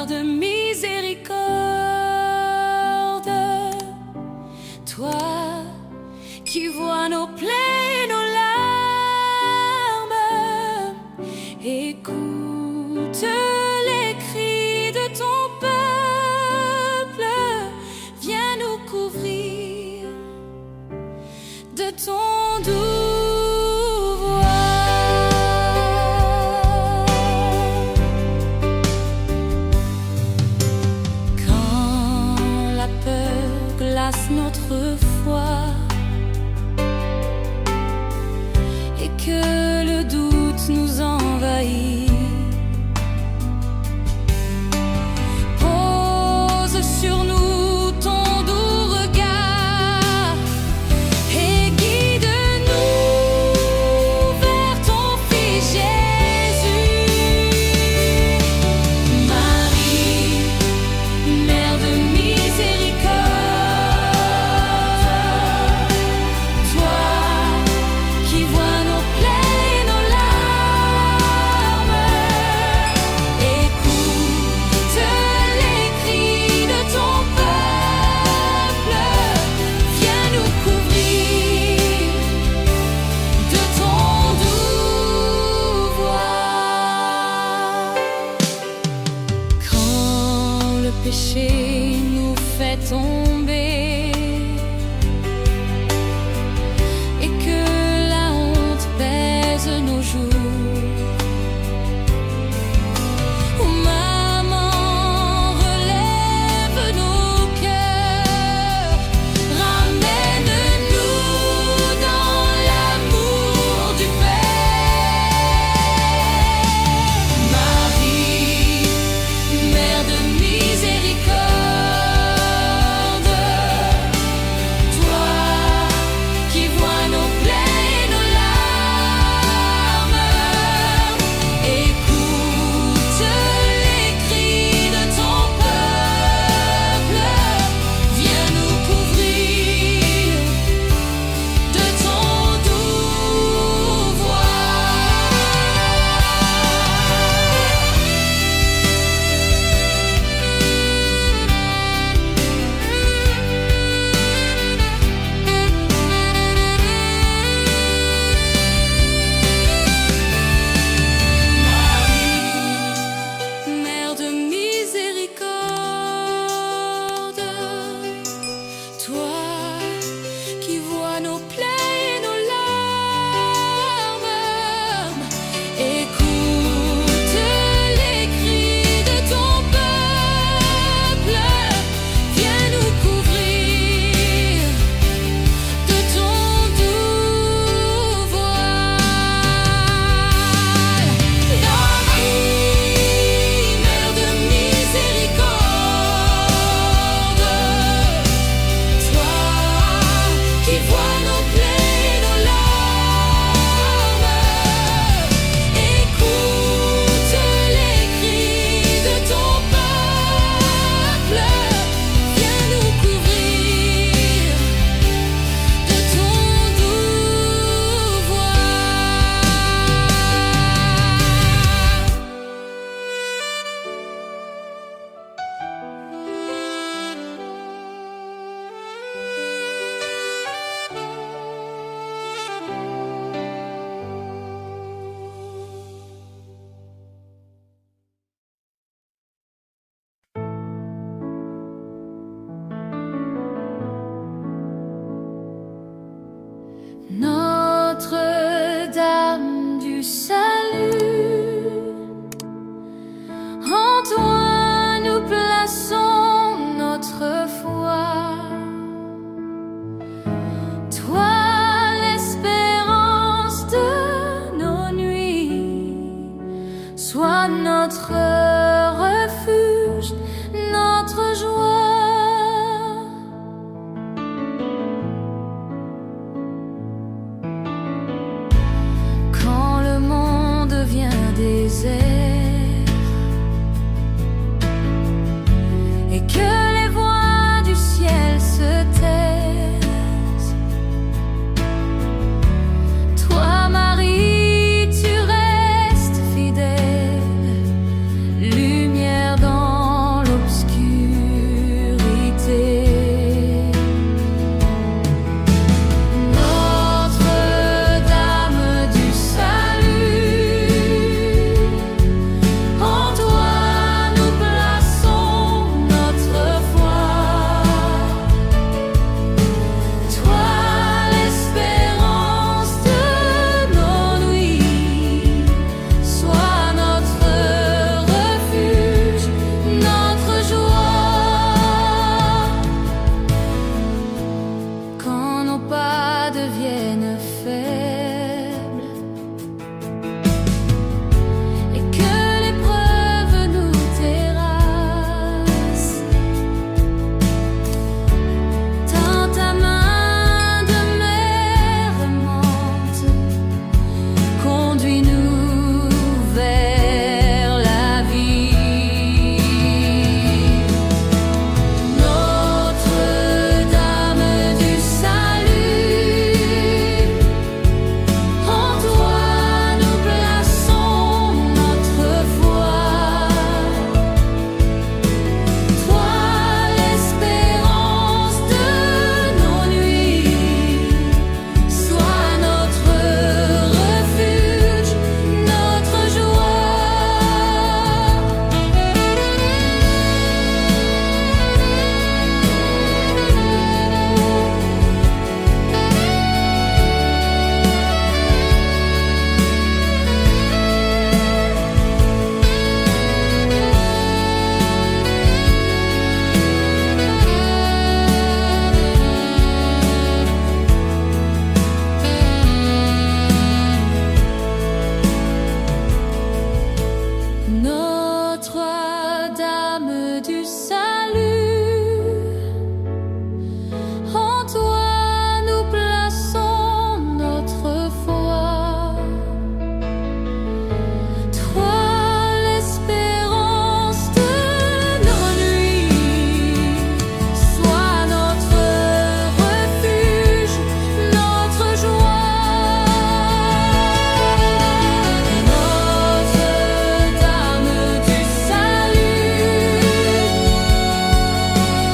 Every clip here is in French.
Mère de miséricorde, toi qui vois nos plaies, nos larmes, écoute les cris de ton peuple, viens nous couvrir de ton doux voile. Quand la peur glace notre foi et que le doute nous envahit, pose sur nous ton doux regard et guide-nous vers ton Fils Jésus. Marie, Mère de miséricorde, toi qui vois nos plaies et nos larmes, écoute les cris de ton peuple, viens nous couvrir de ton doux voile. Quand le péché nous fait tomber et que la honte pèse nos jours, oh maman, relève nos cœurs, ramène-nous dans l'amour du Père. Marie, Mère de miséricorde, Notre-Dame du salut, en toi nous plaçons notre foi. Toi, l'espérance de nos nuits, sois notre refuge, notre joie. Notre-Dame du salut,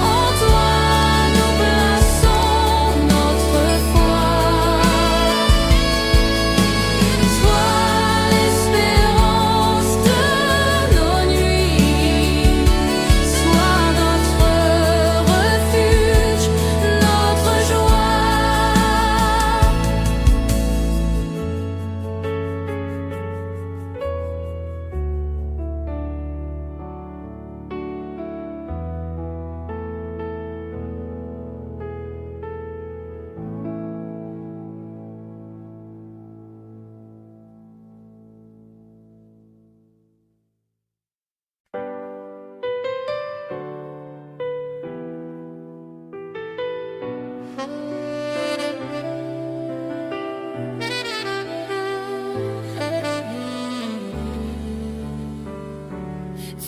en toi nous plaçons notre foi. Toi, l'espérance de nos nuits, sois notre refuge, notre joie.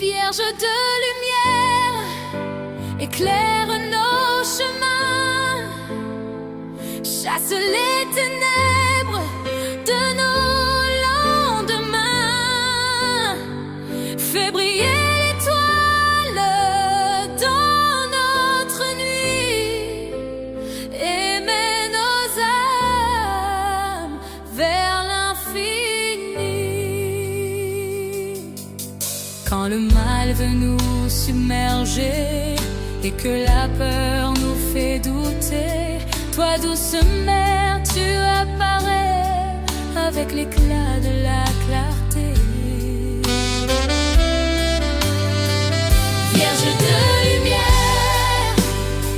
Vierge de lumière, éclaire nos chemins, chasse les ténèbres de nos lendemains, fais briller l'étoile dans notre nuit et mets nos âmes vers l'infini. Quand le mal veut nous submerger et que la peur nous fait douter, toi, douce mère, tu apparais avec l'éclat de la clarté. Vierge de lumière,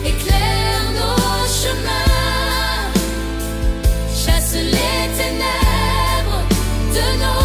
éclaire nos chemins, chasse les ténèbres de nos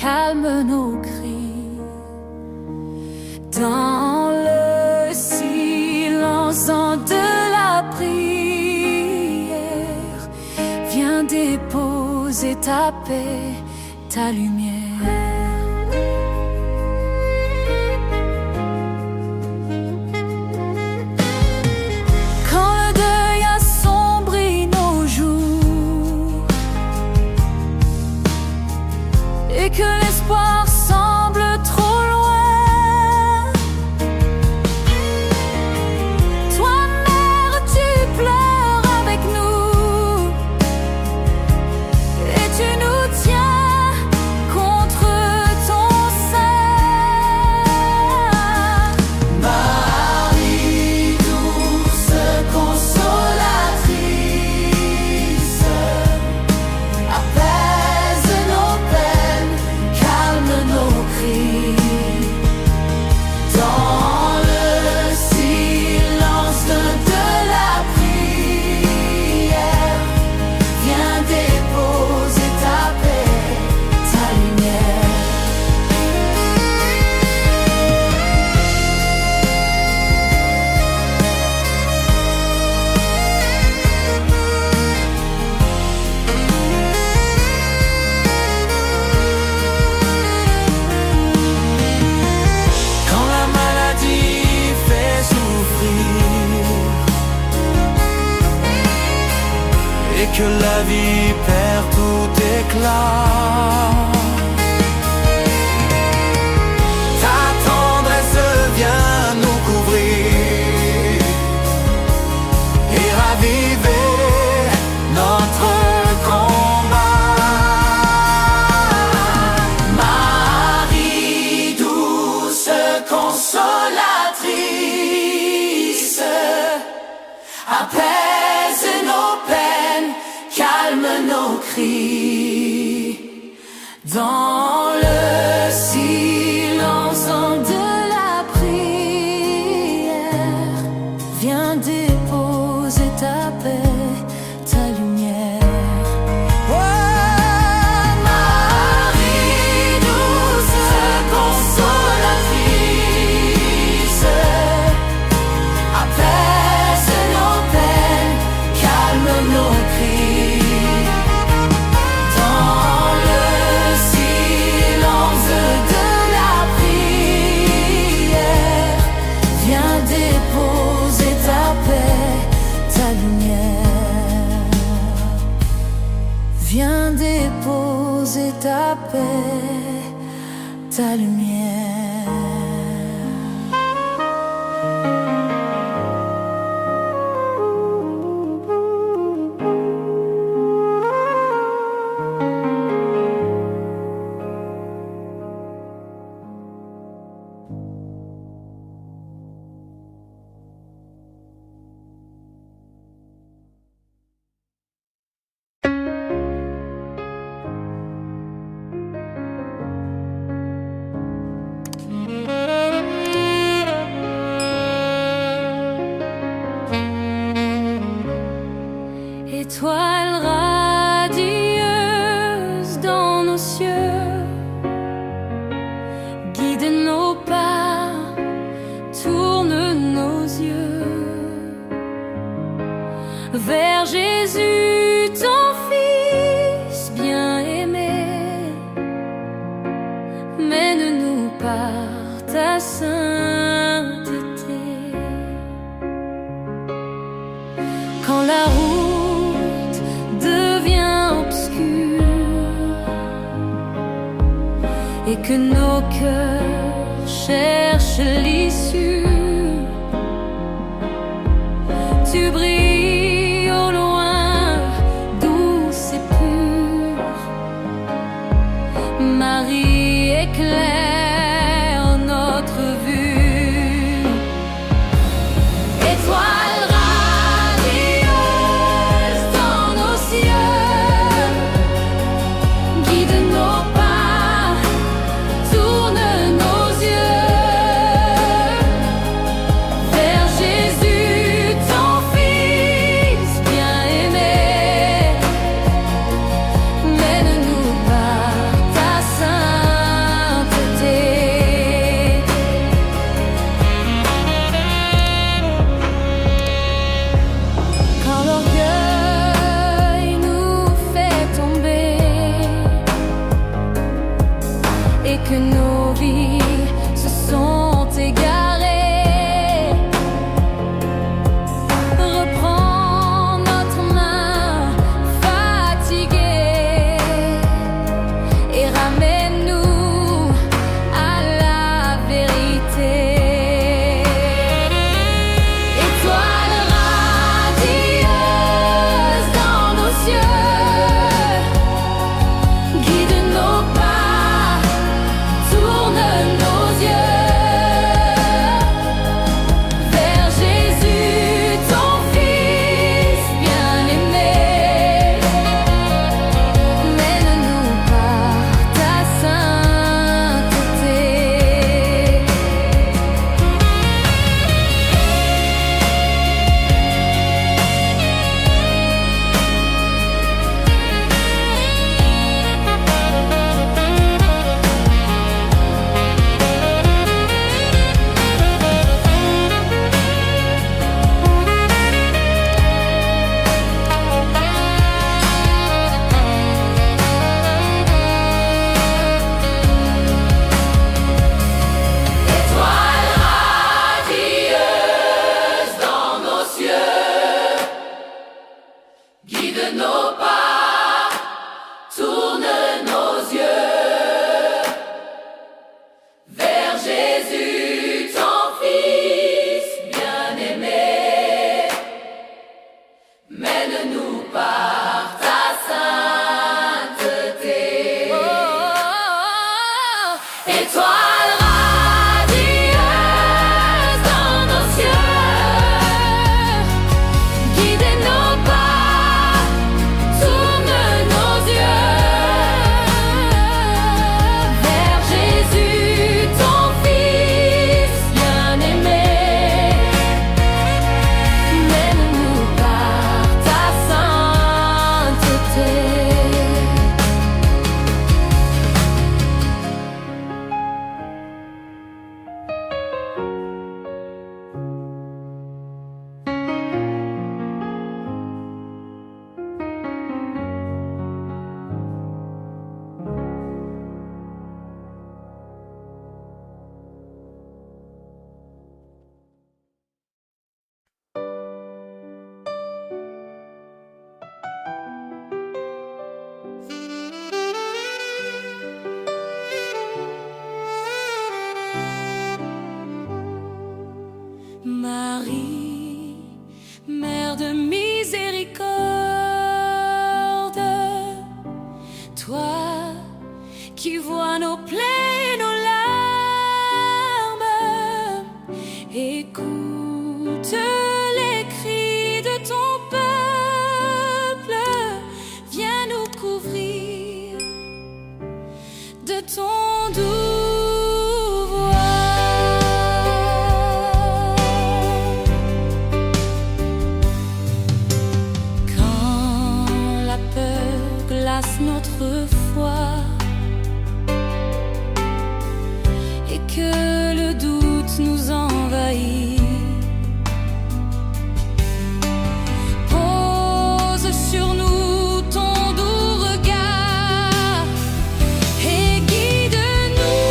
calme nos cris. Dans le silence de la prière, viens déposer ta paix, ta lumière. Et que l'espoir semble trop loin, toi mère tu pleures avec nous et tu nous tiens contre ton sein. Marie douce consolatrice, apaise nos peines, calme nos cris. Dans le silence de la prière, viens déposer ta paix, ta lumière. Quand la maladie fait souffrir et que la vie perd tout éclat, ta tendresse vient nous couvrir et raviver notre combat. Marie douce consolatrice, apaise nos peines, calme nos cris. Dans le silence de la prière, viens déposer ta paix, ta lumière. Oh, Marie douce consolatrice, apaise nos peines, calme nos cris. Dans le silence de la prière, viens déposer ta paix, ta lumière. Viens déposer ta paix, ta lumière. Étoile radieuse dans nos cieux, guide nos pas, tourne nos yeux vers Jésus, ton Fils bien-aimé. Mène-nous par ta sainteté. Quand la route devient obscure et que nos cœurs cherchent l'issue, tu brilles au loin, douce et pure. Marie éclaire notre vue. Étoile radieuse dans nos cieux, guide nos pas, tourne nos yeux vers Jésus, ton Fils bien-aimé. Mène-nous par ta sainteté. et que nos vies se sont égarées. Reprends notre main fatiguée et ramène-nous à la vérité. Étoile radieuse dans nos cieux, guide nos pas, tourne nos yeux vers Jésus, ton Fils bien-aimé. Mène-nous par ta sainteté. Étoile radieuse dans nos cieux, guide nos pas, tourne nos yeux vers Jésus, ton Fils bien-aimé. Mène-nous par ta sainteté. Étoile radieuse dans nos cieux, guide nos pas, tourne nos yeux vers Jésus, ton Fils bien-aimé. Mène-nous par ta sainteté. Marie, Mère de miséricorde, toi qui vois nos plaies, nos larmes, écoute les cris de ton peuple, viens nous couvrir de ton doux voile. Quand la peur glace notre foi et que le doute nous envahit, pose sur nous ton doux regard et guide-nous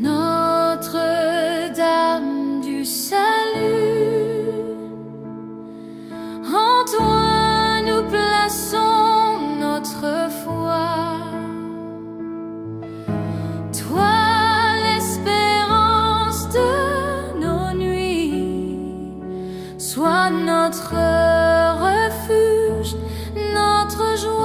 Notre-Dame du salut, en toi nous plaçons notre foi. Toi, l'espérance de nos nuits, sois notre refuge, notre joie.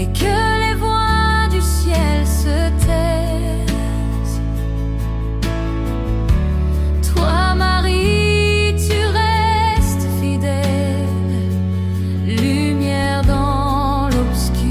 Et que les voix du ciel se taisent, toi Marie, tu restes fidèle, lumière dans l'obscurité.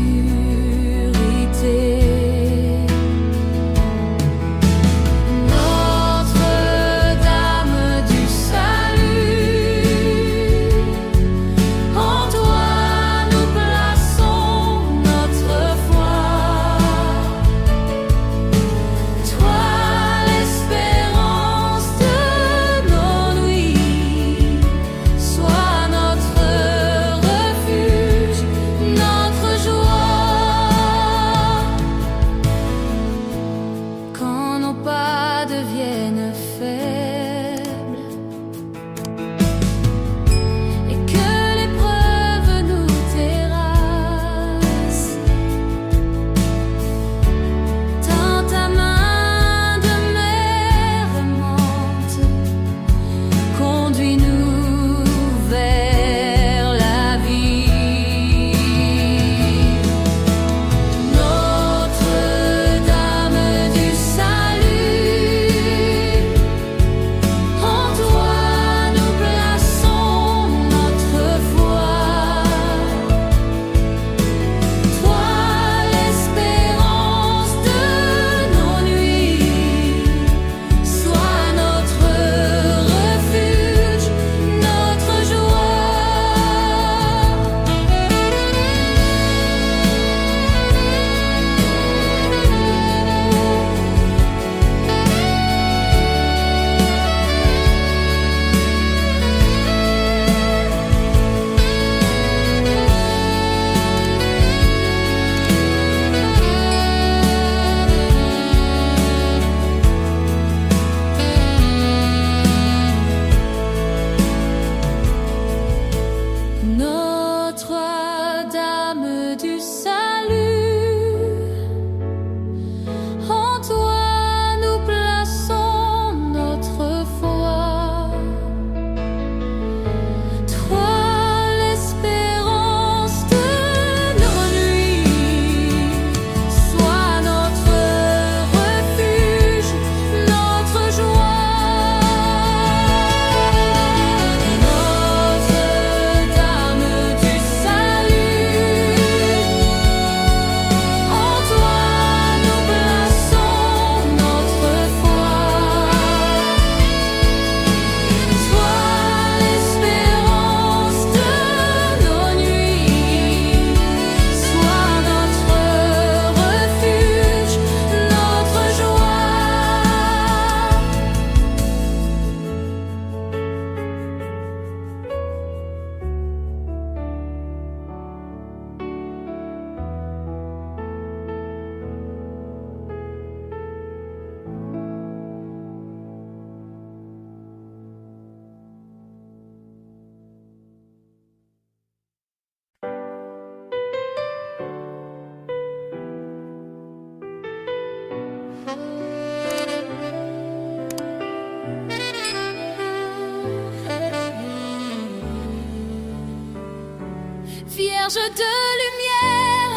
Vierge de lumière,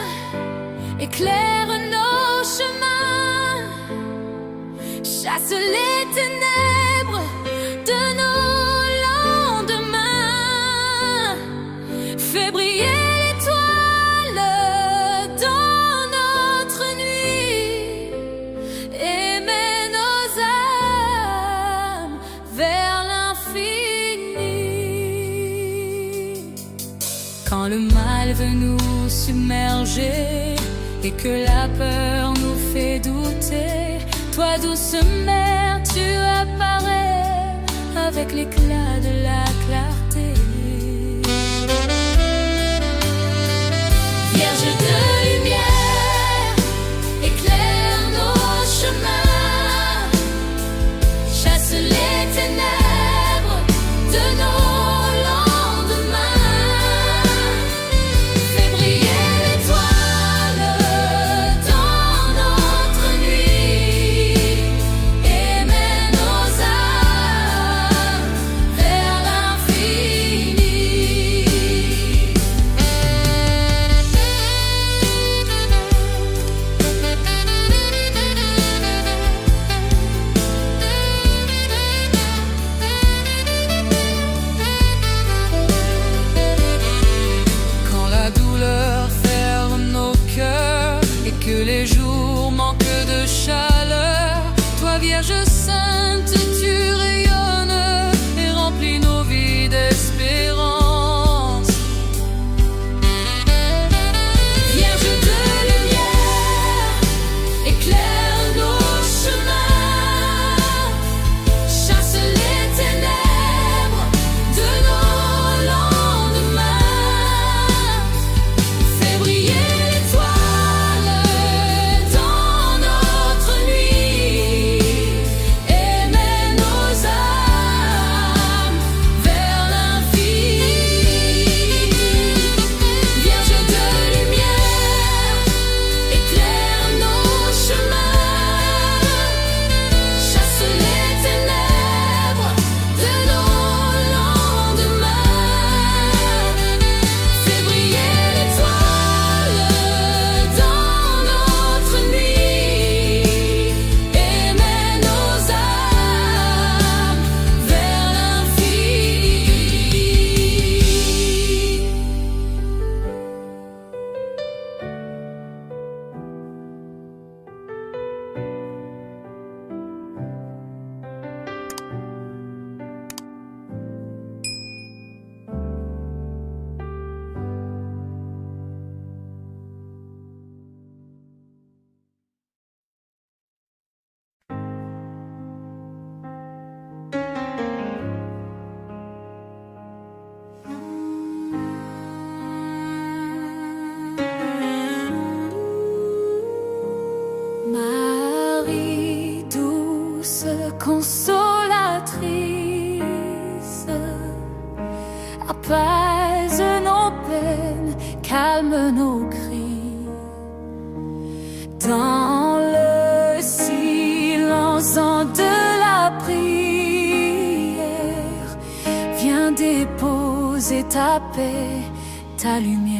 éclaire nos chemins, chasse les ténèbres de nos lendemains, fais briller l'étoile dans notre nuit et mène nos âmes vers l'infini. Quand le mal veut nous submerger et que la peur nous fait douter, toi douce mère, tu as consolatrice, apaise nos peines, calme nos cris. Dans le silence de la prière, viens déposer ta paix, ta lumière.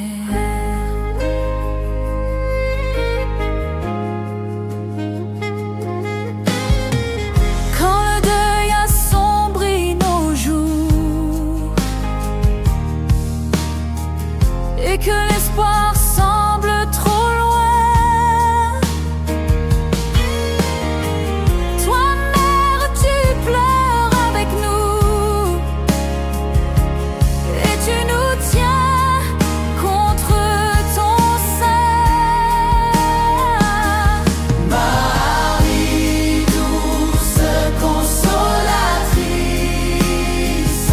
Et que l'espoir semble trop loin, toi mère tu pleures avec nous et tu nous tiens contre ton sein. Marie douce consolatrice,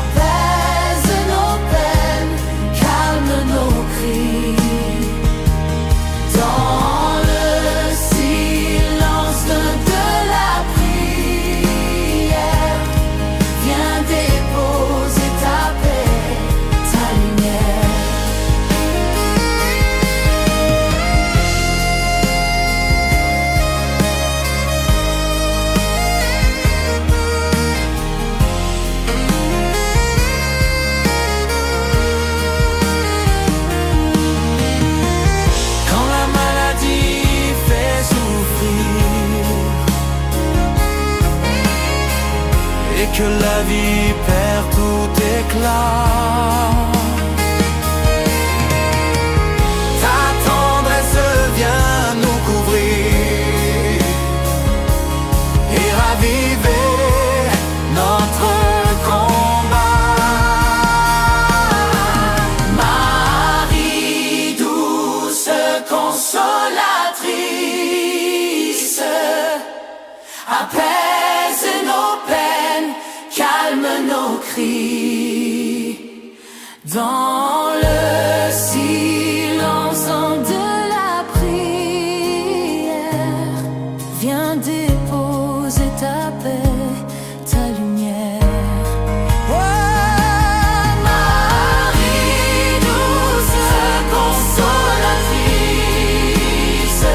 apaise nos peines, calme nos cris. Dans le silence de la prière, viens déposer ta paix, ta lumière. Quand la maladie fait souffrir et que la vie perd tout éclat, ta tendresse vient nous couvrir et raviver notre combat. Marie douce consolatrice, apaise nos peines, calme nos cris. Dans le silence De la prière, viens déposer ta paix, ta lumière. Marie douce consolatrice,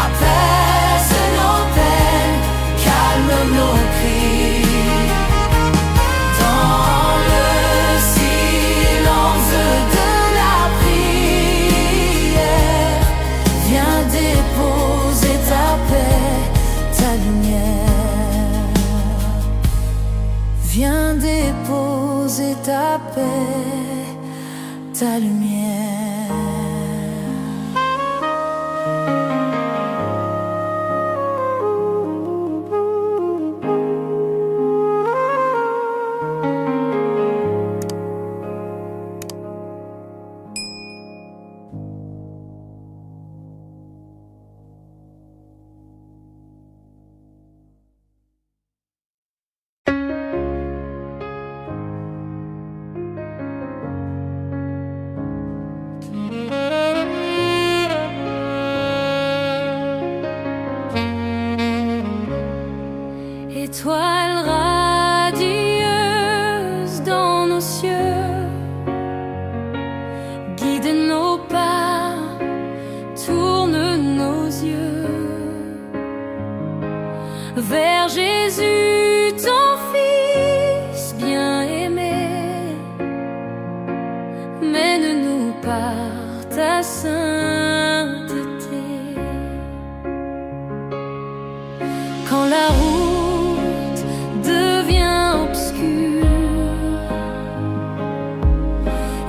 Apaise nos peines, calme nos cris. Dans le silence de la prière, viens déposer ta paix, ta lumière. Viens déposer ta paix, ta lumière. Étoile radieuse dans nos cieux, guide nos pas, tourne nos yeux vers Jésus, ton Fils bien-aimé. Mène-nous par ta sainteté. Quand la route devient obscure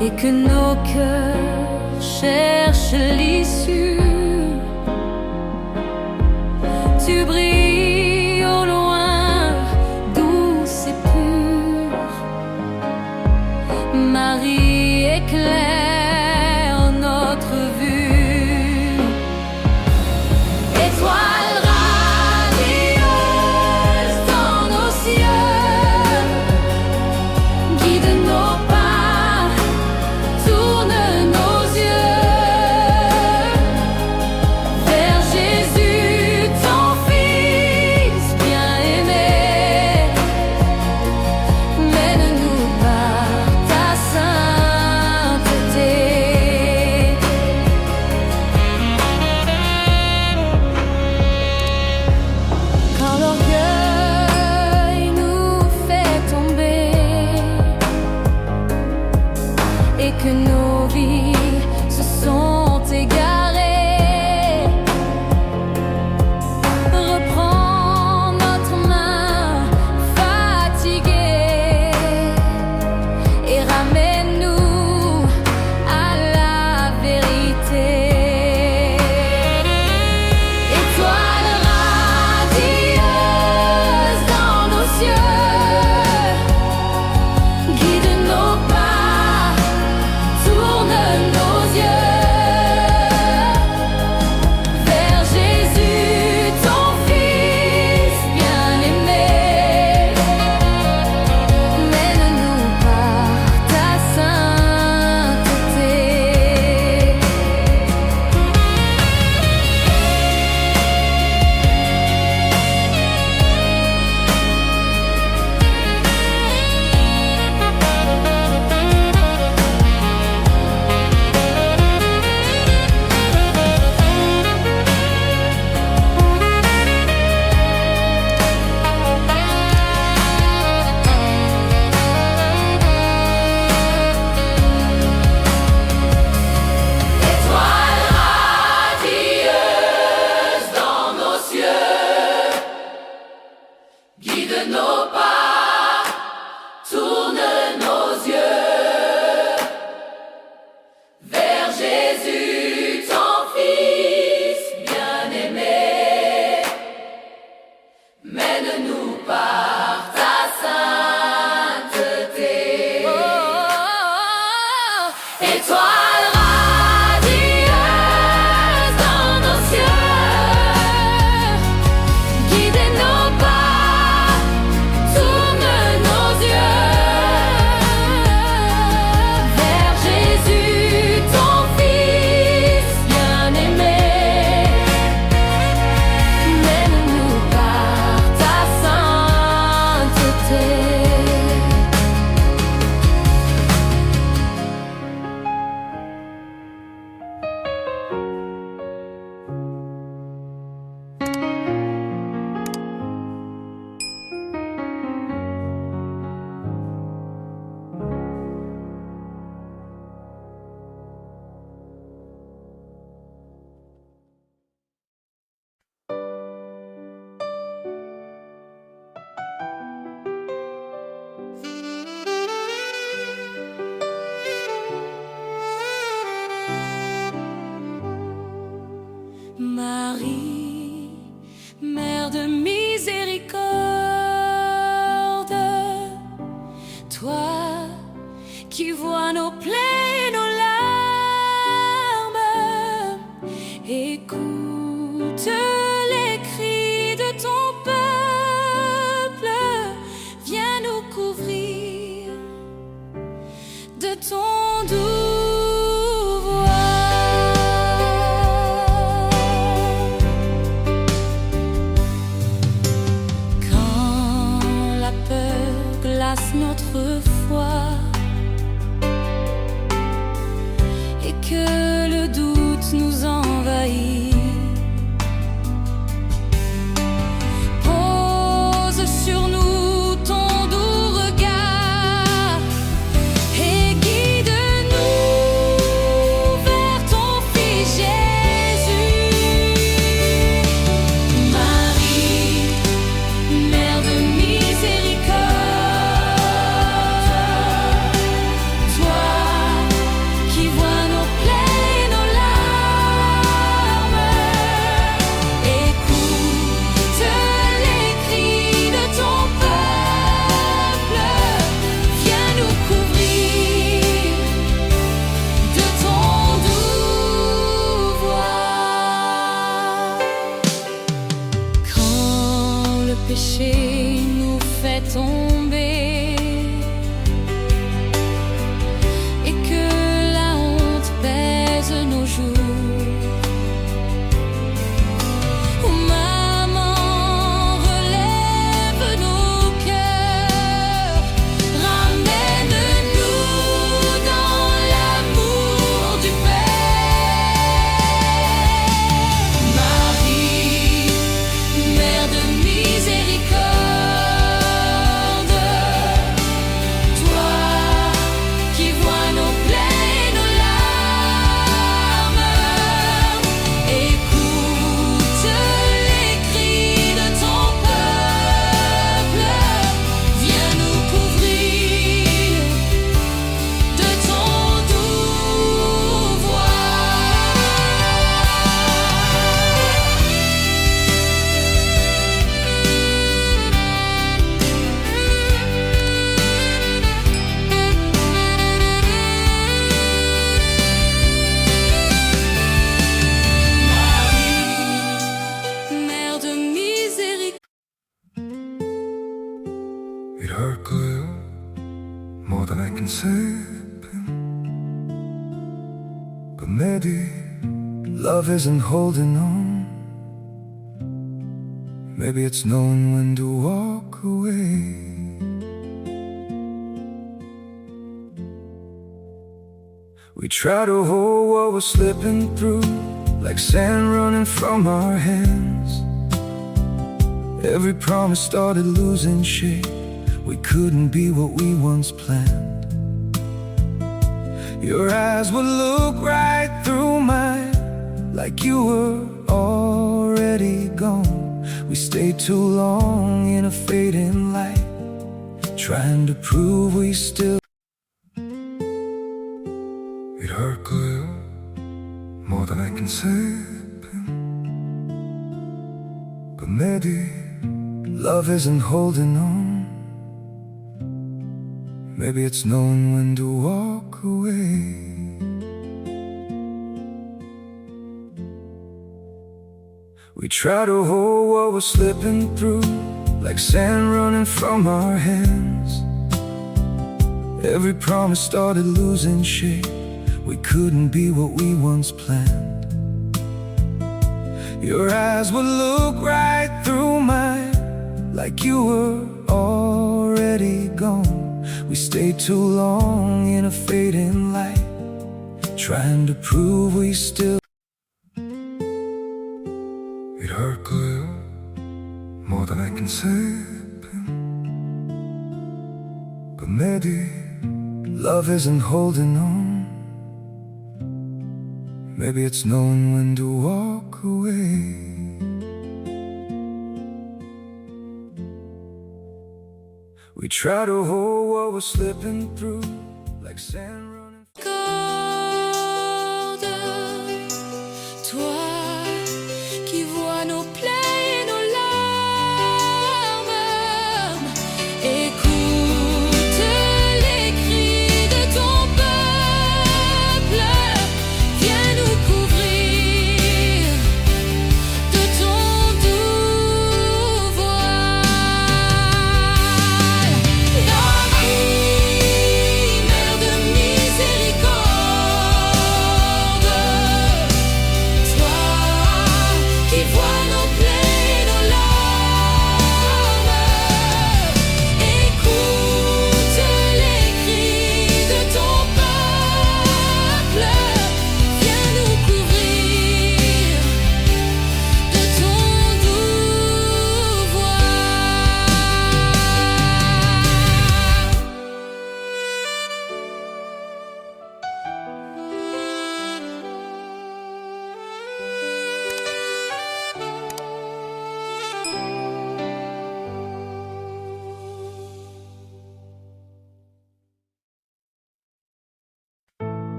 et que nos cœurs cherchent l'issue, tu brilles au loin, douce et pure. Marie éclaire notre vue. Étoile radieuse dans nos cieux, guide nos pas, tourne nos yeux vers Jésus, ton Fils. nos pas, tourne nos yeux vers Jésus, ton Fils bien-aimé. Mène-nous par ta sainteté. Étoile radieuse dans nos cieux, guidez nos pas, tourne nos yeux vers Jésus, ton Fils bien-aimé. Mène-nous par ta sainteté. Marie, Mère de miséricorde, toi qui vois nos plaies et nos larmes, écoute les cris de ton peuple, viens nous couvrir de ton doux notre foi et que le doute nous envahit. Pose sur nous ton doux regard et guide-nous vers ton Fils Jésus. Marie, Mère de miséricorde, péché nous fait tomber et que la honte pèse nos jours. Oh, maman, relève nos cœurs, ramène-nous dans l'amour du Père. Marie, Mère de miséricorde, toi qui vois nos plaies et nos larmes, écoute les cris de ton peuple, viens nous couvrir de ton doux Mère de miséricorde. 이럴 거예요 more than I can say, but maybe love isn't holding on. Maybe it's knowing when to walk away. We try to hold what we're slipping through, like sand running from our hands. Every promise started losing shape. We couldn't be what we once planned. Your eyes would look right through mine, like you were already gone. We stayed too long in a fading light, trying to prove we still. It hurt clear, more than I can say. But maybe love isn't holding on. Maybe it's knowing when to walk away. We try to hold what we're slipping through, like sand running from our hands. Every promise started losing shape. We couldn't be what we once planned. Your eyes would look right through mine, like you were already gone. We stayed too long in a fading light, trying to prove we still. It hurt clear, more than I can say. But maybe love isn't holding on. Maybe it's knowing when to walk away. We try to hold what we're slipping through, like sand running. Corde, toi qui vois nos plaies et nos larmes, écoute les cris de ton peuple, viens nous couvrir de ton doux voile. Mère de miséricorde,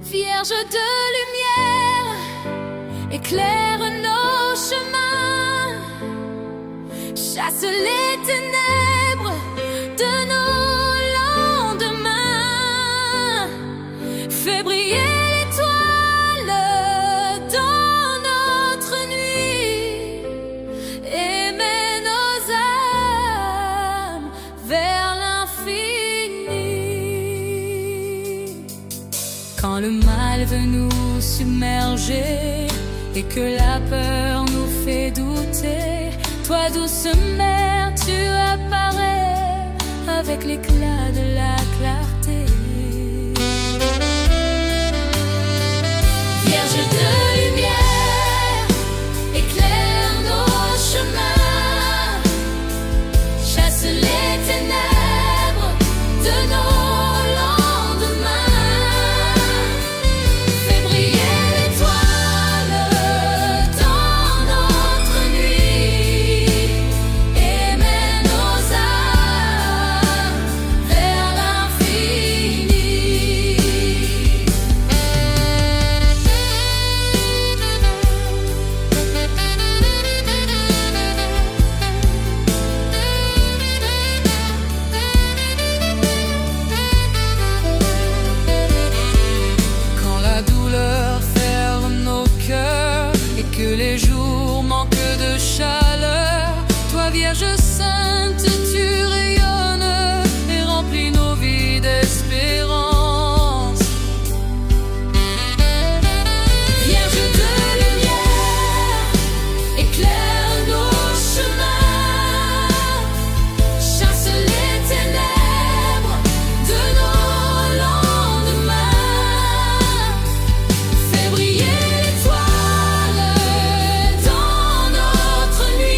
Vierge de lumière, éclaire nos chemins, chasse les ténèbres de nos lendemains, fais briller l'étoile dans notre nuit et mène nos âmes vers l'infini. Quand le mal veut nous submerger et que la peur nous fait douter, toi douce mère, tu apparais avec l'éclat de la clarté. Vierge de lumière, éclaire nos chemins, chasse les ténèbres de nos Vierge sainte, tu rayonnes et remplis nos vies d'espérance. Vierge de lumière, éclaire nos chemins, chasse les ténèbres de nos lendemains, fais briller l'étoile dans notre nuit.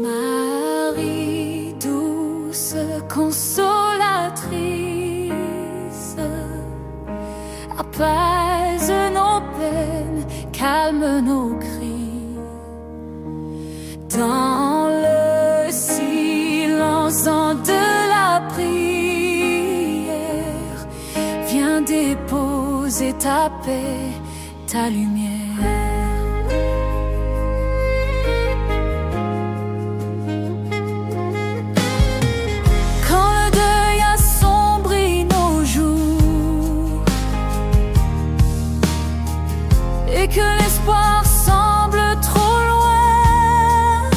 Marie, douce consolatrice, apaise nos peines, calme nos cris. Dans le silence de la prière, viens déposer ta paix, ta lumière. Et que l'espoir semble trop loin,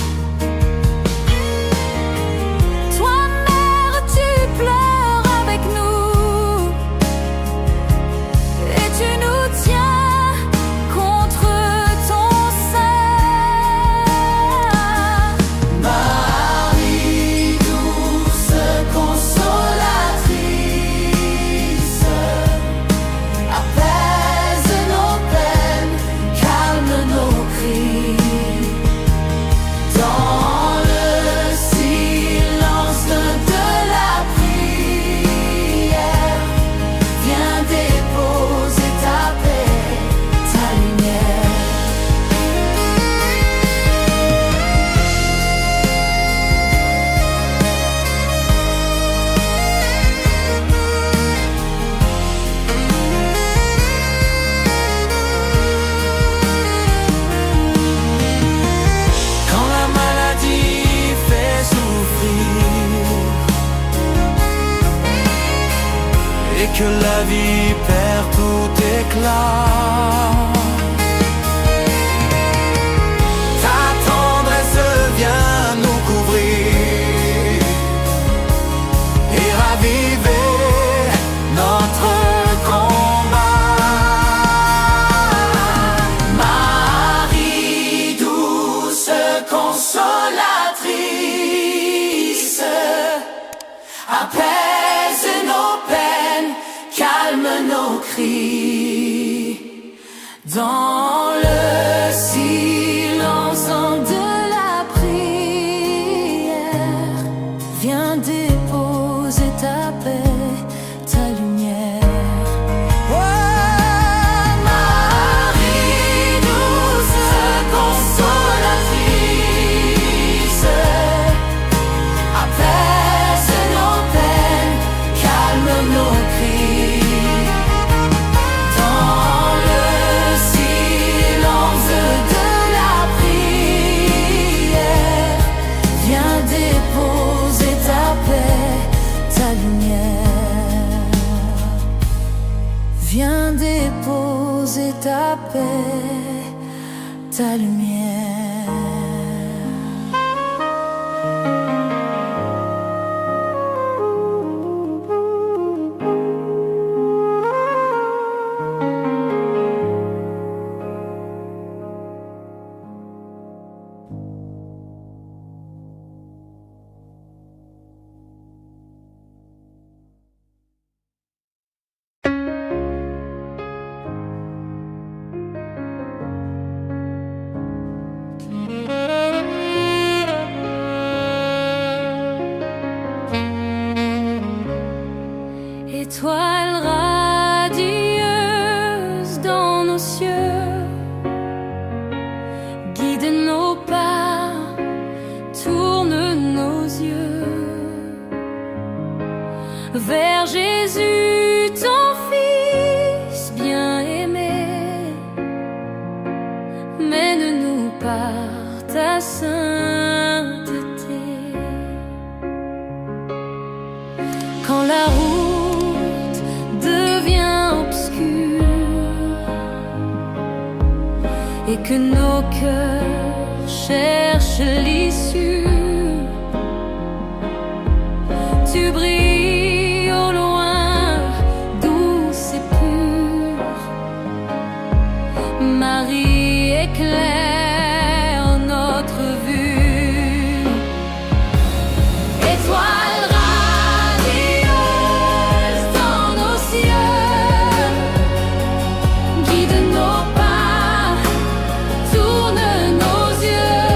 toi mère tu pleures avec nous et tu nous tiens contre et que la vie perd tout éclat. Ta tendresse vient nous couvrir et raviver notre combat. Marie douce consolatrice, apaise nos peines, calme nos cris. Dans le silence De la prière, viens déposer ta paix, ta lumière. Marie douce consolatrice, apaise nos peines, calme nos cris. Dans le silence de la prière, Viens déposer ta paix, ta lumière. Viens déposer ta paix, ta lumière. Étoile radieuse dans nos cieux, guide nos pas, tourne nos yeux vers Jésus, ton Fils bien-aimé. Mène-nous par ta sainteté. Quand la route devient obscure et que nos cœurs cherchent l'issue, tu brilles au loin, douce et pure. Marie éclaire notre vue. Étoile radieuse dans nos cieux, guide nos pas, tourne nos yeux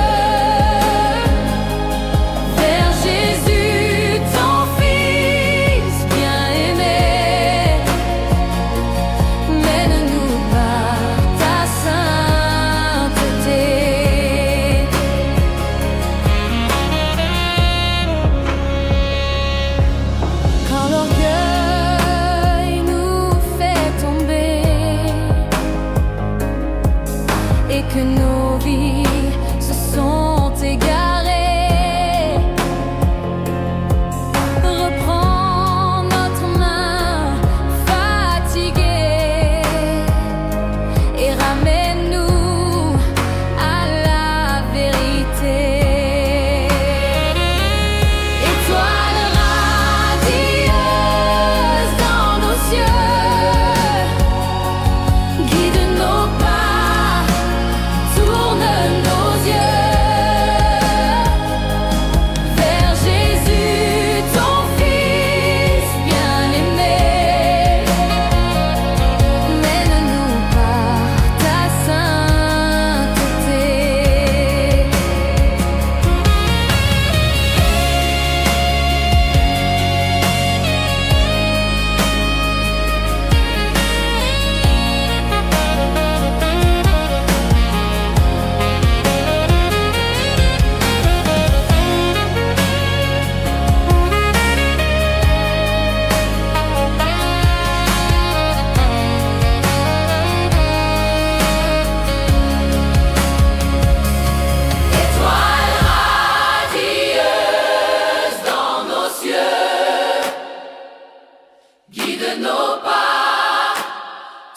Guide nos pas,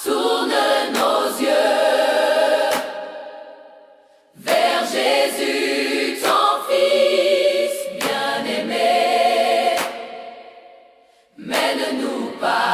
tourne nos yeux vers Jésus, ton Fils bien-aimé. Mène-nous pas